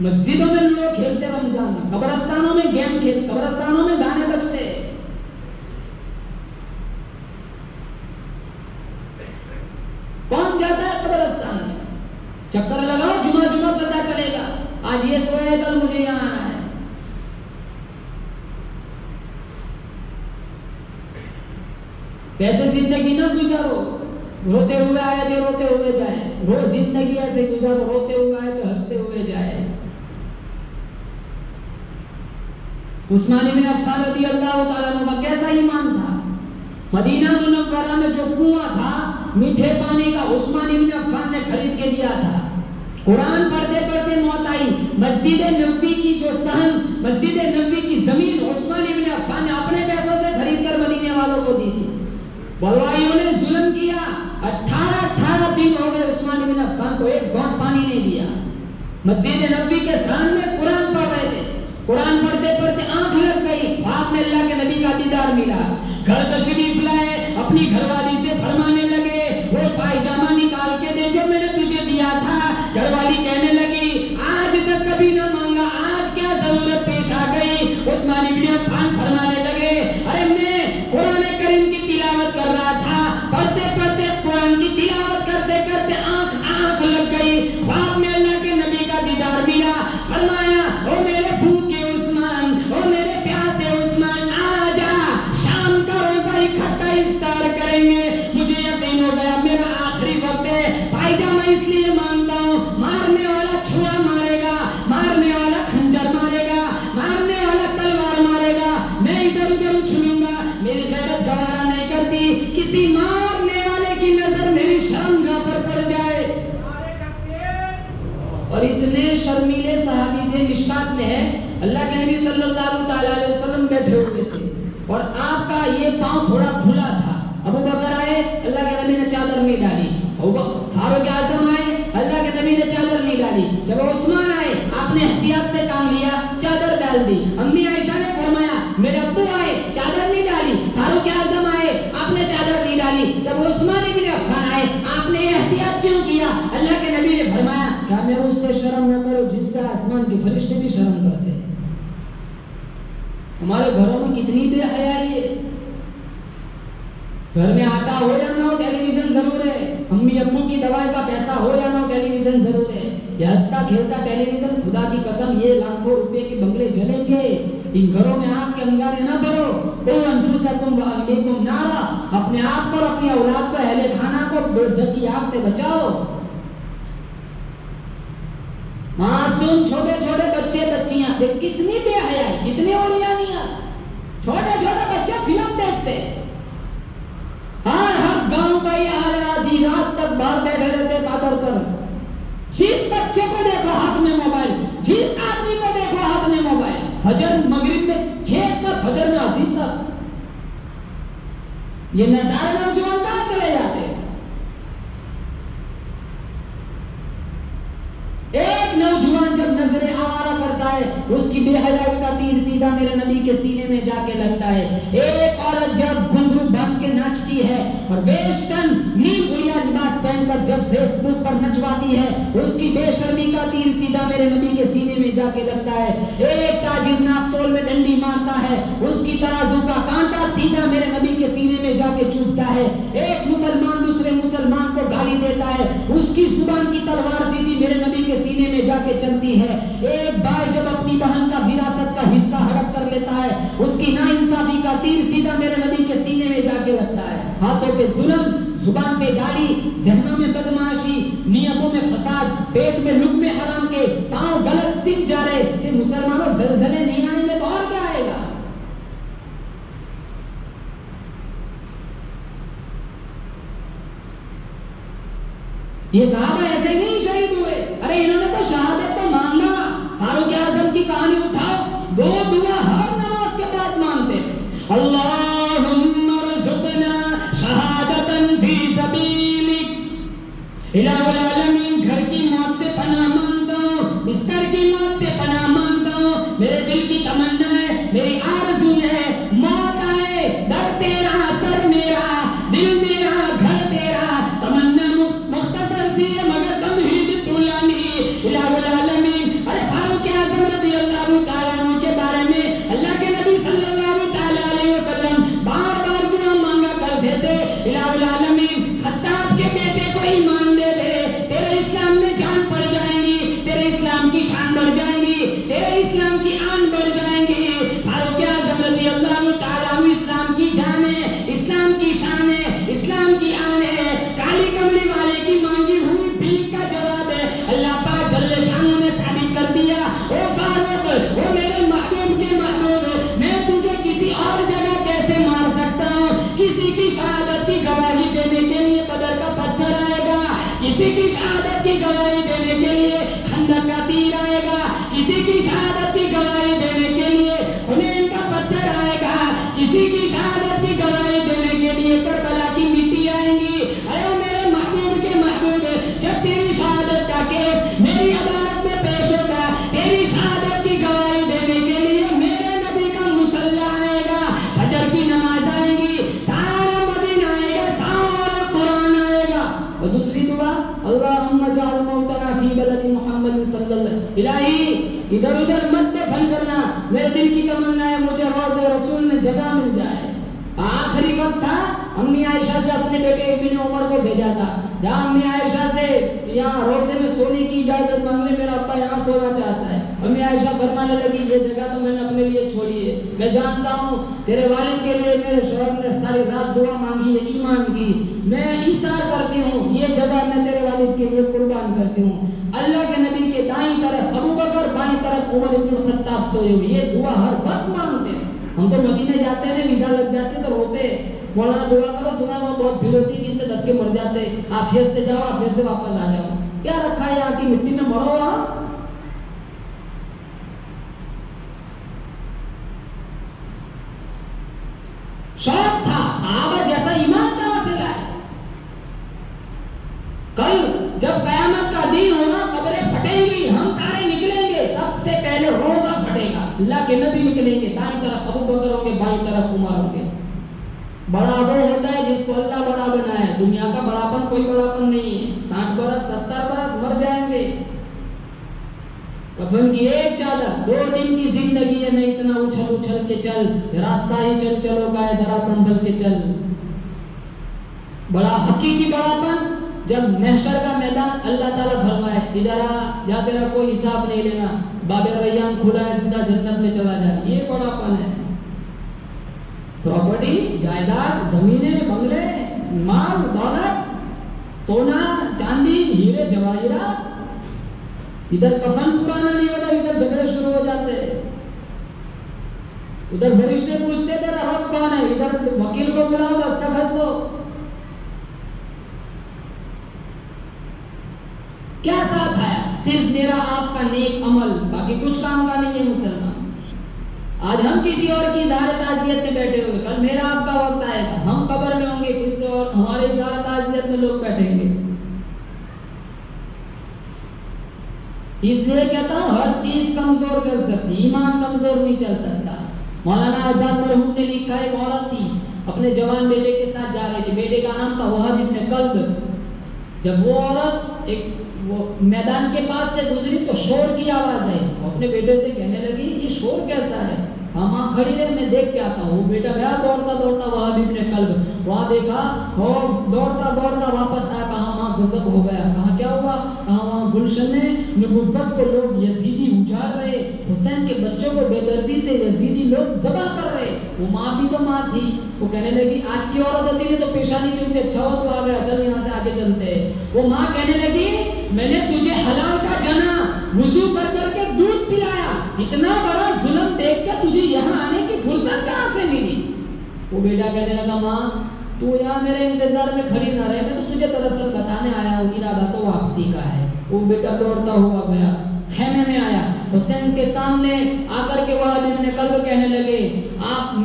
मस्जिदों में लोग खेलते रमजान में, कब्रिस्तानों में गेम खेल, कब्रिस्तानों में गाने बजते। कौन जाता है कब्रिस्तान में? चक्कर लगाओ, जुमा जुमा पता चलेगा, आज ये सोए कल मुझे यहाँ आना है। वैसे जिंदगी ना गुजारो, रोते हुए आए थे रोते हुए जाए। रोज जिंदगी ऐसे गुजारो, रोते हुए आए थे हंसते हुए जाए। उस्मान इब्न अफ़्फ़ान रज़ियल्लाहु ताला अन्हु का कैसा ईमान था। मदीना मुनव्वरा में जो कुआं था मीठे पानी का, उस्मान इब्न अफ़्फ़ान ने खरीद के दिया था। कुरान पढ़ते पढ़ते मौत आई। मस्जिद नबवी की जो सहन, मस्जिद नबवी की जमीन उस्मान इब्न अफ़्फ़ान ने अपने पैसों से खरीद कर मदीने वालों को दी थी। बलवाइयों ने जुल्म किया, 18 दिन हो गए उस्मान इब्न अफ़्फ़ान को एक घोंट पानी नहीं दिया। मस्जिद नबवी के सहन में कुरान पढ़ रहे थे, कुरान पढ़ते पढ़ते आंख लग गई, ख्वाब में अल्लाह के नबी का दीदार मिला। घर तशरीफ लाए, अपनी घरवाली से फरमाने लगे वो पायजामा निकाल के दे जो मैंने तुझे दिया था। घरवाली कहने लगी आज तक कभी ना मांगा, आज क्या जरूरत पेश आ गई। उस्मान इब्न अफ़्फ़ान फरमाने लगे अरे मैं कुरान करीम की तिलावत कर रहा था, पढ़ते पढ़ते कुरान की तिलावत करते करते आंख लग गई, ख्वाब में अल्लाह के नबी का दीदार मिला। फरमाया ओ मेरे भूखे उस्मान, ओ मेरे प्यासे उस्मान, आजा शाम का रोजा इकट्ठा इफ्तार करेंगे। मुझे यकीन हो गया मेरा आखिरी वक्त है, पायजामा इसलिए मांगता हूँ, मारने वाला छुरा मारेगा, मारने वाला खंजर मारेगा, मारने वाला तलवार मारेगा, मैं इधर उधर उछलूंगा, मेरी गैरत गवारा नहीं करती किसी मारने वाले की नजर मेरी शर्मगाह पर पड़ जाए। और इतने शर्मीले सहाबी थे, मिशकात में है अल्लाह के नबी सल्लल्लाहु अलैहि वसल्लम बैठे हुए थे और आपका ये पांव थोड़ा खुला था। अबू बकर आए, अल्लाह के नबी ने चादर नहीं डाली। फारूक आजम आए, अल्लाह के नबी ने चादर नहीं डाली। जब उस्मान आए, आपने एहतियात से काम लिया, चादर डाल दी। अम्मी आयशा ने फरमाया मेरे अब्बू आए, चादर नहीं डाली। फारूक आजम आए, आपने चादर नहीं डाली। जब उस्मान इब्न अफ़्फ़ान आए, आपने एहतियात क्यों किया? अल्लाह के नबी ने फरमाया क्या मैं उससे शर्म न करूं जिससे आसमान के फरिश्ते भी शर्म करते हैं। हमारे घरों में कितनी बेहयाई है। घर में आटा हो या ना हो टेलीविजन जरूर है, अम्मी अब्बू की दवाई का पैसा हो या ना हो टेलीविजन जरूर है। ये हंसता खेलता टेलीविजन, खुदा की कसम ये लाखों रुपए के बंगले जलेंगे। इन घरों में आग के अंगारे ना भरो। कोई अंफुसकुम व अहलीकुम नारा, अपने आप को अपनी औलाद को अहले खाना को बेइज्जत की आग से बचाओ। मासूम छोटे छोटे बच्चे बच्चियां देख कितनी बेहयाई, कितनी ओरियानियां। छोटे छोटे बच्चे फिल्म देखते हैं। हर गांव का ये हाल है, आधी रात तक बाहर बैठे रहते बादर पर। जिस बच्चे को देखो हाथ में मोबाइल, जिस आदमी को देखो हाथ में मोबाइल। फजर मगरिब में 6 सब, फजर में आधी सब। ये नजारे नौजवान कहां चले जाते? उसकी बेहयाई का तीर सीधा मेरे नबी के सीने में जाके लगता है। एक औरत जब घुंघरू बांध के नाचती है और वेस्टर्न नील उड़िया लिबास पहनकर जब फेसबुक पर नचवाती है, उसकी बेशर्मी का तीर सीधा मेरे नबी के सीने में जाके लगता है। एक ताजिर नापतोल में डंडी मारता है, उसकी तराजू का कांटा सीधा मेरे नबी के सीने में जाके चुभता है। एक मुसलमान दूसरे मुसलमान को गाली देता है, उसकी जुबान की तलवार सीधी मेरे नबी के सीने में जाके चलती है। एक भाई जब अपनी बहन का विरासत का हिस्सा हड़प कर लेता है, उसकी नाइंसाफी का तीर सीधा मेरे नबी के सीने में जाके लगता है। हाथों पे जुल्म, जुबान पे गाली, ज़हनों में बदमाशी, नियतों में फसाद, पेट में लुक़्मे हराम के, पांव गलत सीख जा रहे कि मुसलमानों ज़लज़ले नहीं आएंगे तो और क्या आएगा। ये सहाबा ऐसे नहीं शहीद हुए, अरे इन्होंने तो शहादत तो मांगा। फारूक आज़म की कहानी उठाओ, दो दुआ हर नमाज के बाद मांगते, अल्लाहुम्मा रज़ुक़ना शहादतन फी सबीलिक। इलाहुल आलमीन, घर की मौत से पनाह मांगता हूँ, बिस्तर की मौत से पनाह मांगता हूँ। मेरे दिल की तमन्ना है, मेरी आरज़ू है, मौत आए, दर तेरा, सर मेरा, दिल मेरा, घर तेरा, तमन्ना मुख्तसर सी है मगर तमहीद तुलानी। इलाहुल आलमीन, अरे फारूक आज़म रज़ियल्लाहु ताला अन्हु के बारे में अल्लाह के नबी सल्लल्लाहु ताला अलैहि वसल्लम बार-बार दुआ मांगा करते थे। इलाहुल आलमीन, खत्ताब के बेटे को ईमान दे दे, तेरे इस्लाम में जान पड़ जाएगी, तेरे इस्लाम की शान बढ़ जाएगी, तेरे इस्लाम की आन बढ़ जाएगी। फारूक आज़म रज़ियल्लाहु ताला अन्हु इस्लाम की जान है, इस्लाम की शान है, इस्लाम की आन है। काली कमली वाले की मांगी हुई भीख का जवाब है, अल्लाह पाक जल्ले शानों ने साबित कर दिया। ओ फारूक, ओ मेरे महबूब के महबूब, मैं तुझे किसी और जगह कैसे मार सकता हूँ। किसी की शहादत की गवाही देने के लिए बदर का पत्थर आएगा, किसी की शहादत की गवाही देने के लिए खंदक का तीर आएगा, किसी की शहादत की गवाही देने के लिए हुनैन का पत्थर आएगा, किसी की शहादत की गवाही देने के लिए करबला की मिट्टी आएंगी। अरे मेरे महबूब के महबूब, जब तेरी शहादत का केस मेरी अदालत में पेश होगा, तेरी शहादत की गवाही देने के लिए मेरे नबी का मुसल्ला आएगा, फजर की नमाज आएगी, सारा मदीना आएगा, सारा कुरान आएगा। और दूसरी दुआ, अल्लाहुम्मा जअल मौतना फी बलदी मुहम्मद सल्लल्लाहु इलाही, इधर उधर मत दफन करना, मेरे दिल की तमन्ना है मुझे रोज़े रसूल में जगह मिल जाए। आखिरी वक्त था, अम्मी आयशा से अपने बेटे इब्न उमर को भेजा था, जहाँ अम्मी आयशा से यहाँ रोज़े में सोने की इजाजत मांगने, मेरा अब्बा यहाँ सोना चाहता है। अम्मी आयशा फरमाने लगी, ये जगह तो मैंने अपने लिए छोड़ी है, मैं जानता हूँ तेरे वालिद के लिए मेरे शौहर ने सारी रात दुआ मांगी है, ईमान की, मैं ईसार करती हूँ, ये जगह मैं तेरे वालिद के लिए कुर्बान करती हूँ। अल्लाह के नबी के दाईं तरफ अबू बकर, बाईं तरफ उमर इब्न खत्ताब सोए हुए, ये दुआ हर वक्त मांगते हैं। हम तो मदीने जाते हैं, वीजा लग जाते तो रोते, मौलाना दुआ करो, सुना वो बहुत भीड़ होती है, इतने धक्के मर जाते, आफियत से जाओ, आफियत से वापस आ जाओ। क्या रखा है यहाँ की मिट्टी में, मरो आप। शौक था, सहाबा जैसा ईमान कहां से लाए। कल जब कयामत का दिन होना, कब्रें फटेंगी, हम सारे निकलेंगे, सबसे पहले रोजा फटेगा, अल्लाह के नबी निकलेंगे, दाईं तरफ अबू बकर होंगे, बाईं तरफ उमर होंगे। बड़ा वो होता है जिसको अल्लाह बड़ा बनाए, दुनिया का बड़ापन कोई बड़ापन नहीं है। 60 बरस 70 बरस मर जाएंगे, कफन की एक चादर, 2 दिन की जिंदगी है, मैं इतना उछल उछल के चल, रास्ता ही चल चलो का है, जरा संभल के चल। बड़ा हकीकी बड़ापन जब महशर का मैदान, अल्लाह ताला फरमाए इधर आ, या तेरा कोई हिसाब नहीं लेना, बाबे रैयान खुला है, सीधा जन्नत में चला जाए, ये बड़ापन है। प्रॉपर्टी, जायदाद, जमीनें, बंगले, माल दौलत, सोना चांदी, हीरे जवाहिरात, इधर कफन पुराना नहीं होता, इधर झगड़े शुरू हो जाते, उधर फरिश्ते पूछते तेरा रब कौन है, इधर वकील को बुलाओ, दस्तखत दो। क्या साथ आया, सिर्फ मेरा आपका नेक अमल, बाकी कुछ काम का नहीं है मुसलमान। आज हम किसी और की इज़हार ताज़ियत में बैठे हुए, कल मेरा आपका वक्त आएगा, हम कब्र में होंगे, किसी और हमारे इज़हार ताज़ियत में लोग बैठेंगे। इसलिए कहता हूँ हर चीज कमजोर चल सकती, ईमान कमजोर नहीं चल सकता। मौलाना आजाद मरहूम ने लिखा, एक औरत थी अपने जवान बेटे के साथ जा रही थी, बेटे का नाम था वहाब इब्न कल्ब। जब वो औरत वो मैदान के पास से गुजरी तो शोर की आवाज आई, अपने बेटे से कहने लगी ये शोर कैसा है, हम वहां खड़ी रहे, मैं देख के आता हूँ। बेटा गया दौड़ता दौड़ता वहाब इब्न कल्ब, वहां देखा और दौड़ता दौड़ता वापस आया, कहा वहां गजब हो गया। कहा क्या हुआ? कहा वहां गुलशन में नबुव्वत को लोग यजीदी उजाड़ रहे, हुसैन के बच्चों को बेदर्दी से यजीदी लोग ज़बह कर रहे। वो माँ भी तो माँ थी, वो कहने लगी आज की औरत होती है तो पेशानी चूमते, अच्छा हो तो आ गया, चल यहाँ से आगे चलते। वो माँ कहने लगी मैंने तुझे हलाल का जना वुजू कर करके दूध पिलाया, इतना बड़ा जुल्म देख के तुझे यहाँ आने की फुर्सत कहाँ से मिली? वो बेटा कहने लगा माँ तू यहाँ मेरे इंतजार में खड़ी ना रहे, मैं तो तुझे दरअसल बताने आया हूँ, इरादा तो वापसी का है। वो बेटा दौड़ता हुआ गया, खेमे में आया, हुसैन के सामने आकर के वहाब इब्न कल्ब कहने लगे आप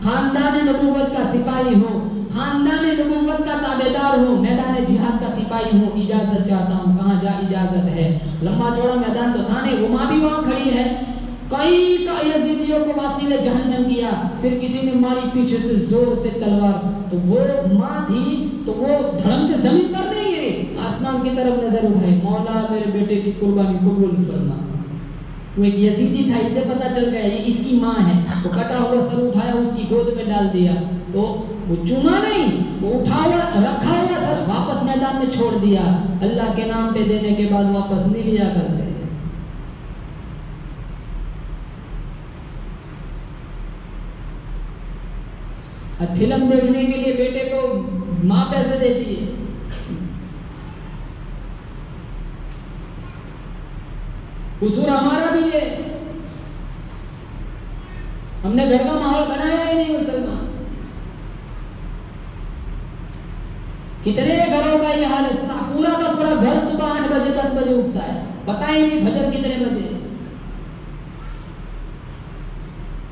खानदान नबूवत का सिपाही हो, खानदान नबूवत का ताबेदार हो, मैदान जिहाद का सिपाही हो, इजाजत चाहता हूँ। कहाँ जा इजाजत है? लंबा चौड़ा मैदान तो था नहीं, वो माँ भी वहाँ खड़ी है। कई यजीदियों को वासी ने जहन्नम किया, फिर किसी ने मारी पीछे से जोर से तलवार, तो वो माँ थी तो वो धड़म से जमीन पर नहीं गिरी, आसमान की तरफ नजर उठाई, मौला मेरे बेटे की कुर्बानी कबूल फरमा। वो एक यजीदी था, इसे पता चल गया ये इसकी माँ है, तो कटा हुआ सर उठाया उसकी गोद में डाल दिया, तो वो चुमा नहीं, वो उठा हुआ रखा हुआ सर वापस मैदान में छोड़ दिया। अल्लाह के नाम पे देने के बाद वापस नहीं लिया करते। फिल्म देखने के लिए बेटे को माँ पैसे देती है, कसूर हमारा भी है, हमने घर का माहौल बनाया ही नहीं। मुसलमान कितने घरों का ये हाल है, पूरा का पूरा घर सुबह 8 बजे 10 बजे उठता है, पता ही नहीं फजर कितने बजे।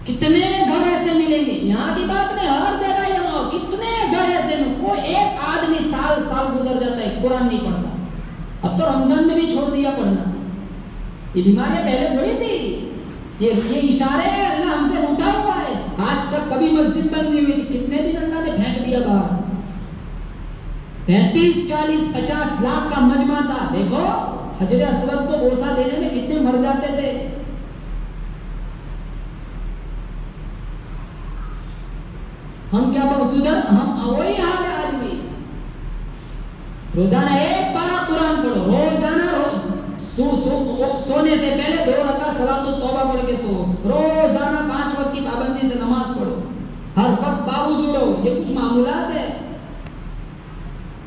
कितने घर ऐसे मिलेंगे, यहाँ की बात नहीं हर जगह यहाँ, कितने घर ऐसे में कोई एक आदमी साल साल गुजर जाता है कुरान नहीं पढ़ता। अब तो रमजान में भी छोड़ दिया पढ़ना, ये बीमारियां पहले थोड़ी थी, ये इशारे है अल्लाह हमसे रूठा हुआ है। आज तक कभी मस्जिद बंद नहीं हुई, कितने दिन अल्लाह ने फेंक दिया बाहर। 35, 40, 50 लाख का मजमा था, देखो हजरे असवद को बोसा देने में कितने मर जाते थे। हम क्या उधर हम वही हाल है आज भी। रोजाना एक पारा कुरान पढ़ो, रोजाना सोने से पहले 2 रकात सलातुत तौबा पढ़ के सो, रोजाना 5 वक्त की पाबंदी से नमाज पढ़ो, हर वक्त बावजूद रहो, ये कुछ मामूलात है,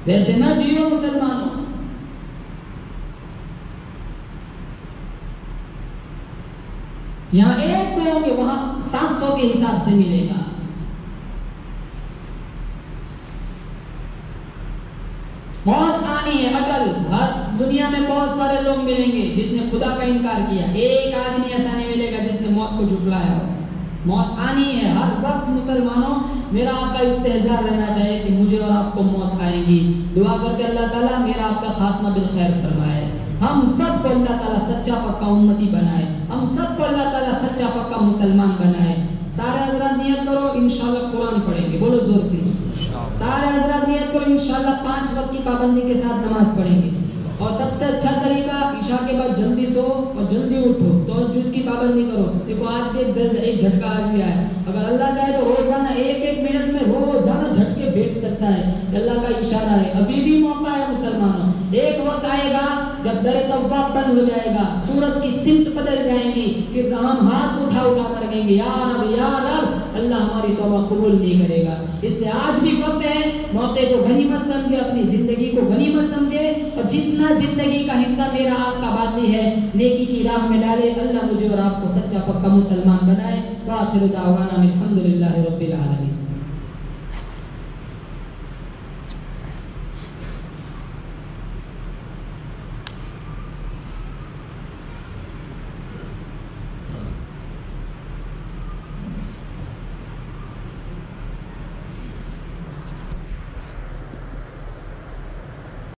वैसे ना जियो मुसलमानों। यहाँ एक दो होंगे, वहां 700 के हिसाब से मिलेगा। मौत आनी है अटल, हर दुनिया में बहुत सारे लोग मिलेंगे जिसने खुदा का इनकार किया, एक आदमी ऐसा नहीं मिलेगा जिसने मौत को झुठलाया हो। मौत आनी है हर वक्त। मुसलमानों मेरा आपका इस्तेहजार रहना चाहिए कि मुझे और आपको मौत आएगी। दुआ करके अल्लाह ताला मेरा आपका खात्मा बिल खैर फरमाए, हम सबको अल्लाह ताला सच्चा पक्का उम्मती बनाए, हम सबको अल्लाह ताला सच्चा पक्का मुसलमान बनाए। सारे हजरात नियत करो इंशाल्लाह कुरान पढ़ेंगे, बोलो जोर से। सारे हजरात नियत करो इंशाल्लाह 5 वक्त की पाबंदी के साथ नमाज पढ़ेंगे। और सबसे अच्छा तरीका इशा के बाद जल्दी सो और जल्दी उठो, तहज्जुद की पाबंदी करो। देखो आज भी एक झटका आज भी आया, अगर अल्लाह चाहे तो रोजाना 1-1 मिनट में रोजाना झटके बैठ सकता है, अल्लाह का इशारा है। अभी भी मौका है मुसलमानों, एक वक्त आएगा जब दर तौबा बंद हो जाएगा, सूरज की सिमत बदल जाएंगी, फिर हम हाथ उठा कर कहेंगे या रब, अल्लाह हमारी तौबा कबूल नहीं करेगा। इसलिए आज भी वक्त है, मौके को गनीमत समझे, अपनी जिंदगी को गनीमत समझे और जितना जिंदगी का हिस्सा मेरा आपका बाकी है नेकी की राह में डाले। अल्लाह मुझे और आपको सच्चा पक्का मुसलमान बनाए। वाखिर दावाना अल्हम्दुलिल्लाहि रब्बिल आलमीन।